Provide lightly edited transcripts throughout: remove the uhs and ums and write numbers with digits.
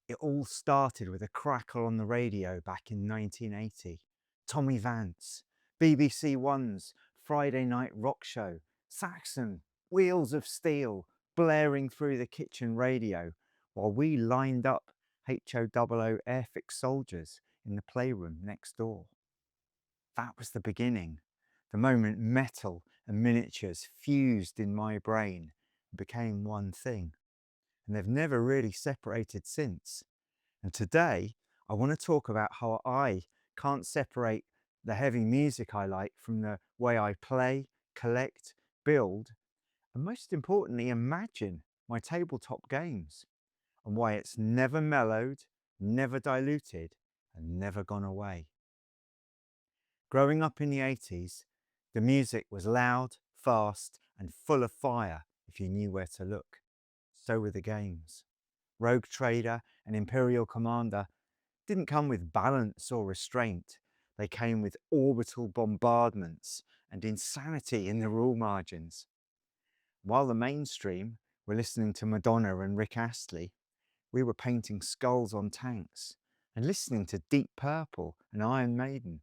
It all started with a crackle on the radio back in 1980. Tommy Vance, BBC One's Friday night rock show, Saxon, Wheels of Steel, blaring through the kitchen radio while we lined up HOOO airfix soldiers in the playroom next door. That was the beginning, the moment metal and miniatures fused in my brain and became one thing. And they've never really separated since. And today, I want to talk about how I can't separate the heavy music I like from the way I play, collect, build, and most importantly, imagine my tabletop games, and why it's never mellowed, never diluted, and never gone away. Growing up in the 80s, the music was loud, fast, and full of fire if you knew where to look. So were the games. Rogue Trader and Imperial Commander didn't come with balance or restraint. They came with orbital bombardments and insanity in the rule margins. While the mainstream were listening to Madonna and Rick Astley, we were painting skulls on tanks and listening to Deep Purple and Iron Maiden.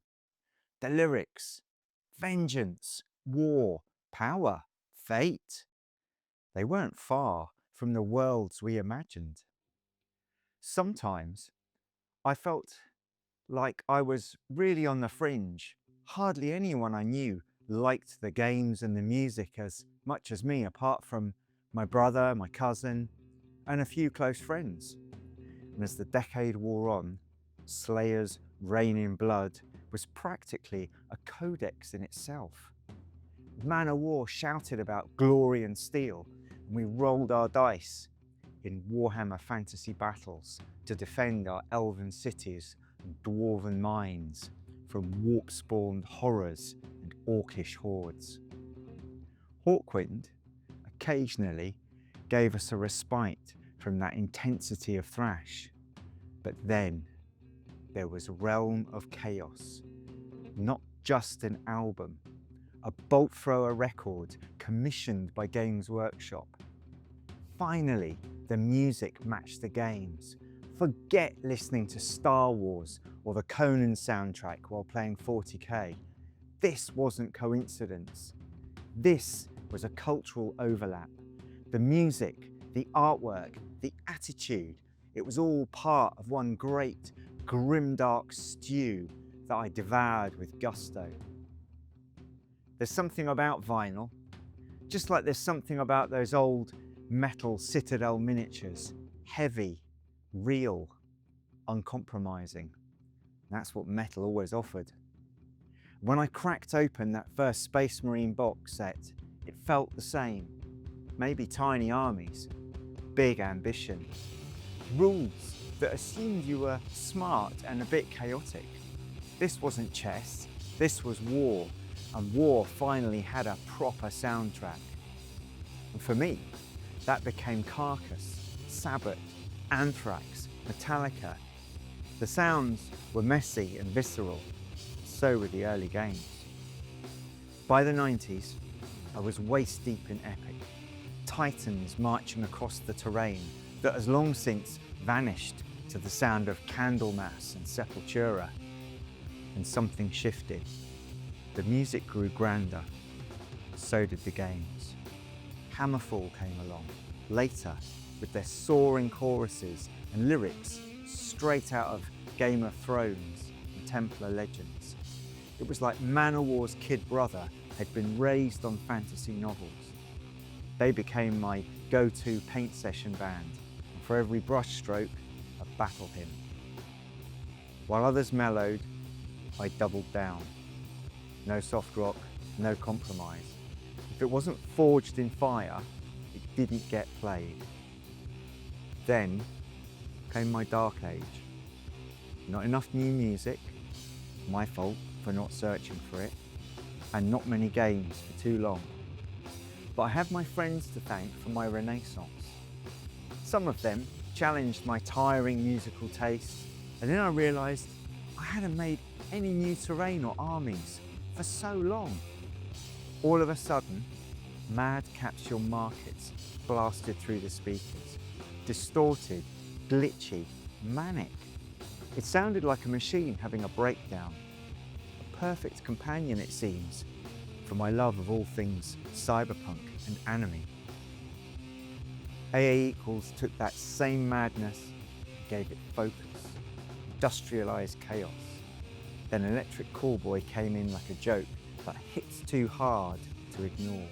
The lyrics, vengeance, war, power, fate. They weren't far from the worlds we imagined. Sometimes I felt like I was really on the fringe. Hardly anyone I knew liked the games and the music as much as me, apart from my brother, my cousin, and a few close friends. And as the decade wore on, Slayer's Rain in Blood was practically a codex in itself. Man of War shouted about glory and steel, and we rolled our dice in Warhammer fantasy battles to defend our elven cities and dwarven mines from warp-spawned horrors and orcish hordes. Hawkwind occasionally gave us a respite from that intensity of thrash, but then there was Realm of Chaos, not just an album, a bolt thrower record commissioned by Games Workshop. Finally, the music matched the games. Forget listening to Star Wars or the Conan soundtrack while playing 40k. This wasn't coincidence. This was a cultural overlap. The music, the artwork, the attitude, it was all part of one great grimdark stew that I devoured with gusto. There's something about vinyl, just like there's something about those old metal Citadel miniatures, heavy, real, uncompromising. That's what metal always offered. When I cracked open that first Space Marine box set, it felt the same. Maybe tiny armies, big ambition, rules that assumed you were smart and a bit chaotic. This wasn't chess, this was war, and war finally had a proper soundtrack. And for me, that became Carcass, Sabbath, Anthrax, Metallica. The sounds were messy and visceral, so were the early games. By the 90s, I was waist deep in epic, titans marching across the terrain that has long since vanished to the sound of Candlemas and Sepultura. And something shifted. The music grew grander, so did the games. Hammerfall came along, later, with their soaring choruses and lyrics straight out of Game of Thrones and Templar Legends. It was like Man of War's kid brother had been raised on fantasy novels. They became my go-to paint session band, and for every brushstroke, a battle hymn. While others mellowed, I doubled down. No soft rock, no compromise. If it wasn't forged in fire, it didn't get played. Then came my dark age. Not enough new music, my fault for not searching for it, and not many games for too long. But I have my friends to thank for my renaissance. Some of them challenged my tiring musical taste, and then I realised I hadn't made any new terrain or armies for so long. All of a sudden, mad capsule markets blasted through the speakers. Distorted, glitchy, manic. It sounded like a machine having a breakdown. A perfect companion, it seems, for my love of all things cyberpunk and anime. AA Equals took that same madness and gave it focus, industrialized chaos. Then Electric Callboy came in like a joke that hits too hard to ignore.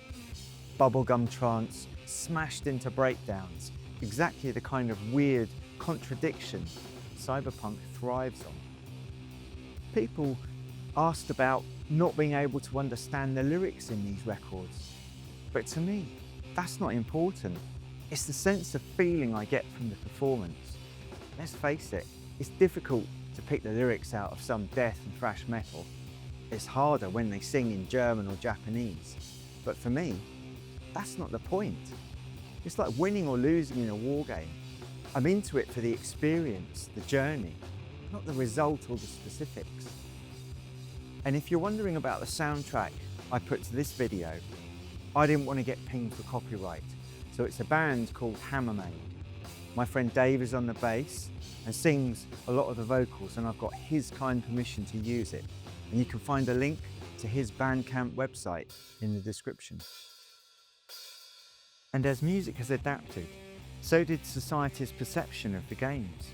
Bubblegum trance smashed into breakdowns, exactly the kind of weird contradiction cyberpunk thrives on. People asked about not being able to understand the lyrics in these records, but to me, that's not important. It's the sense of feeling I get from the performance. Let's face it, it's difficult to pick the lyrics out of some death and thrash metal. It's harder when they sing in German or Japanese. But for me, that's not the point. It's like winning or losing in a war game. I'm into it for the experience, the journey, not the result or the specifics. And if you're wondering about the soundtrack I put to this video, I didn't want to get pinged for copyright. So it's a band called Hammermaid. My friend Dave is on the bass and sings a lot of the vocals, and I've got his kind permission to use it. And you can find a link to his Bandcamp website in the description. And as music has adapted, so did society's perception of the games.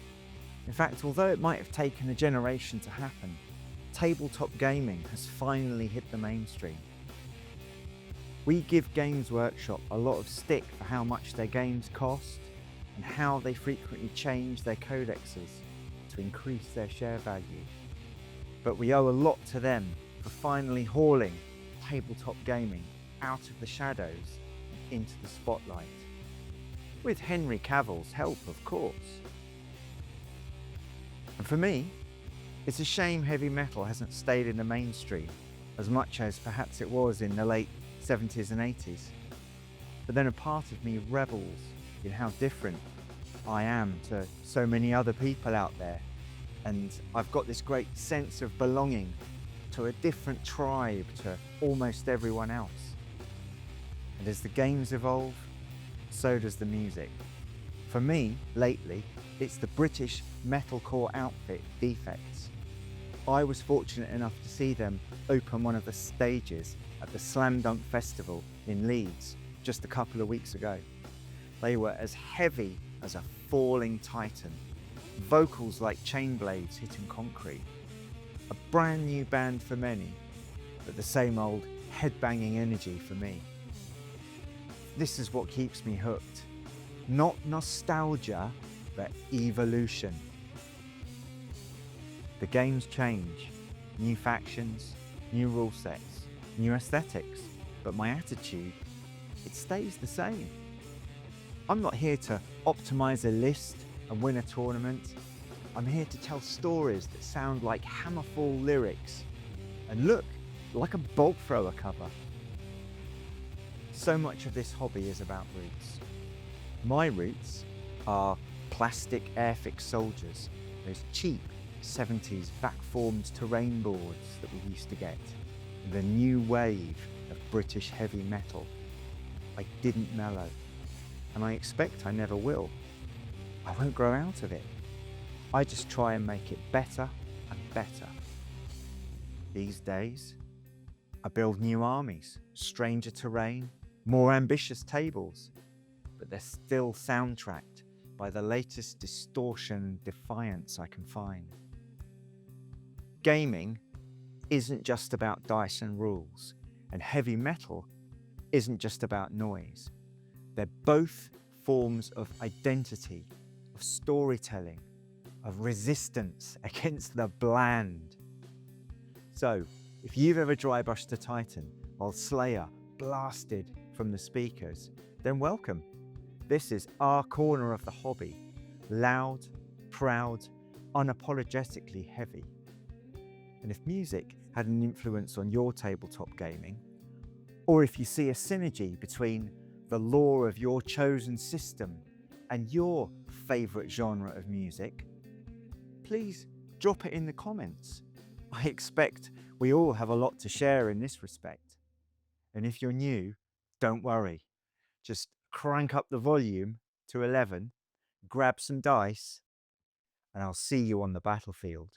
In fact, although it might have taken a generation to happen, tabletop gaming has finally hit the mainstream. We give Games Workshop a lot of stick for how much their games cost and how they frequently change their codexes to increase their share value. But we owe a lot to them for finally hauling tabletop gaming out of the shadows and into the spotlight. With Henry Cavill's help, of course. And for me, it's a shame heavy metal hasn't stayed in the mainstream as much as perhaps it was in the late 70s and 80s. But then a part of me rebels in how different I am to so many other people out there. And I've got this great sense of belonging to a different tribe to almost everyone else. And as the games evolve, so does the music. For me, lately, it's the British metalcore outfit Defects. I was fortunate enough to see them open one of the stages at the Slam Dunk Festival in Leeds just a couple of weeks ago. They were as heavy as a falling titan, vocals like chain blades hitting concrete. A brand new band for many, but the same old headbanging energy for me. This is what keeps me hooked. Not nostalgia, but evolution. The games change, new factions, new rule sets, new aesthetics, but my attitude, it stays the same. I'm not here to optimize a list and win a tournament. I'm here to tell stories that sound like Hammerfall lyrics and look like a bolt thrower cover. So much of this hobby is about roots. My roots are plastic airfix soldiers, those cheap 70s vac-formed terrain boards that we used to get, and the new wave of British heavy metal. I didn't mellow, and I expect I never will. I won't grow out of it. I just try and make it better and better. These days, I build new armies, stranger terrain, more ambitious tables, but they're still soundtracked by the latest distortion and defiance I can find. Gaming isn't just about dice and rules, and heavy metal isn't just about noise. They're both forms of identity, of storytelling, of resistance against the bland. So, if you've ever dry brushed a Titan while Slayer blasted from the speakers, then welcome. This is our corner of the hobby. Loud, proud, unapologetically heavy. And if music had an influence on your tabletop gaming, or if you see a synergy between the lore of your chosen system and your favourite genre of music, please drop it in the comments. I expect we all have a lot to share in this respect. And if you're new, don't worry. Just crank up the volume to 11, grab some dice, and I'll see you on the battlefield.